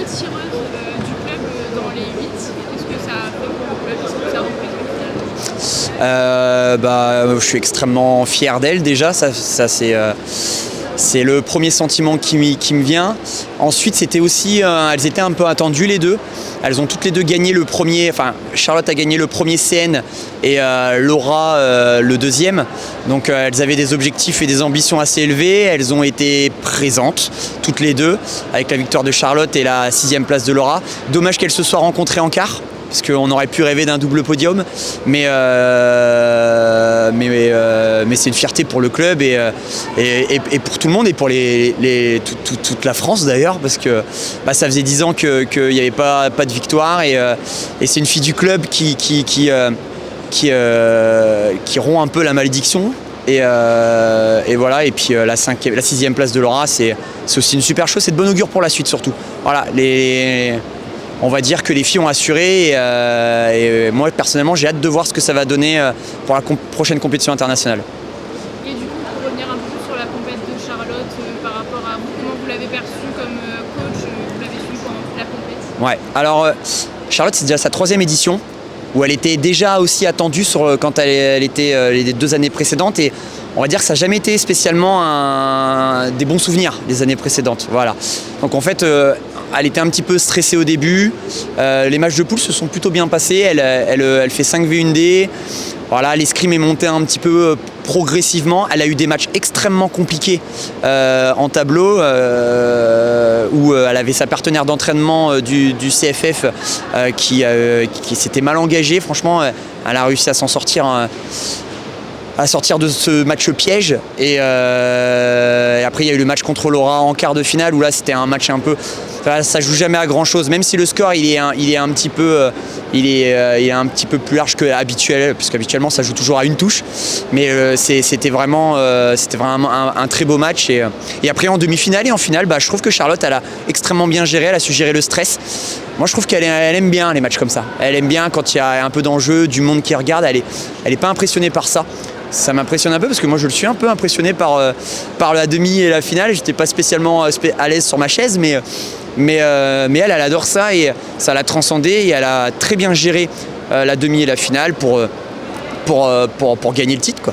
tireuse du club dans les 8. Qu'est-ce que ça a fait pour le club? Est-ce que ça représente finalement? Je suis extrêmement fier d'elle déjà, c'est le premier sentiment qui me vient. Ensuite, c'était aussi, elles étaient un peu attendues les deux. Elles ont toutes les deux gagné le premier, enfin Charlotte a gagné le premier CN et Laura le deuxième. Donc elles avaient des objectifs et des ambitions assez élevées. Elles ont été présentes toutes les deux avec la victoire de Charlotte et la 6e place de Laura. Dommage qu'elles se soient rencontrées en quart, parce qu'on aurait pu rêver d'un double podium, mais c'est une fierté pour le club et pour tout le monde et pour toute la France d'ailleurs, parce que ça faisait 10 ans qu'il n'y avait pas de victoire et c'est une fille du club qui rompt un peu la malédiction. Et voilà, et puis la 6e place de Laura, c'est aussi une super chose, c'est de bon augure pour la suite surtout. Voilà, on va dire que les filles ont assuré et moi personnellement j'ai hâte de voir ce que ça va donner pour la prochaine compétition internationale. Et du coup, pour revenir un peu plus sur la compétition de Charlotte par rapport à vous, comment vous l'avez perçue comme coach, vous l'avez suivi pendant la compétition? Ouais, alors Charlotte c'est déjà sa 3e édition où elle était déjà aussi attendue quand elle était les 2 années précédentes et on va dire que ça n'a jamais été spécialement des bons souvenirs des années précédentes. Voilà. Donc en fait, elle était un petit peu stressée au début. Les matchs de poule se sont plutôt bien passés. Elle fait 5v1D. Voilà, l'escrime est monté un petit peu progressivement. Elle a eu des matchs extrêmement compliqués en tableau où elle avait sa partenaire d'entraînement du CFF qui s'était mal engagée. Franchement, elle a réussi à s'en sortir. À sortir de ce match piège et après il y a eu le match contre Laura en quart de finale où là c'était un match un peu, ça joue jamais à grand chose, même si le score il est un petit peu plus large que habituel, puisqu'habituellement ça joue toujours à une touche, mais c'était vraiment un très beau match et après en demi-finale et en finale je trouve que Charlotte elle a extrêmement bien géré, elle a su gérer le stress. Moi je trouve qu'elle aime bien les matchs comme ça, elle aime bien quand il y a un peu d'enjeu, du monde qui regarde, elle est pas impressionnée par ça. Ça m'impressionne un peu parce que moi je le suis un peu impressionné par la demi et la finale. J'étais pas spécialement à l'aise sur ma chaise, mais elle adore ça et ça l'a transcendé et elle a très bien géré la demi et la finale pour gagner le titre, quoi.